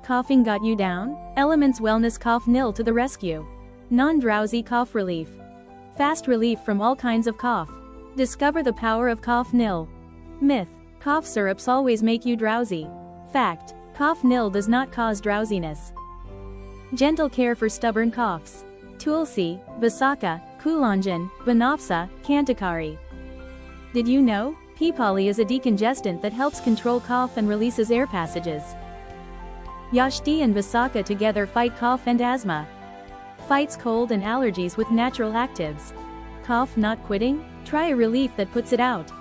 Coughing got you down? Elements Wellness Cof-Nil to the rescue. Non-drowsy cough relief. Fast relief from all kinds of cough. Discover the power of Cof-Nil. Myth: cough syrups always make you drowsy. Fact: Cof-Nil does not cause drowsiness. Gentle care for stubborn coughs. Tulsi, Vasaka, Kulanjan, Banafsha, Kantakari. Did you know? Pipali is a decongestant that helps control cough and releases air passages. Yashti and Vasaka together fight cough and asthma. Fights cold and allergies with natural actives. Cough not quitting? Try a relief that puts it out.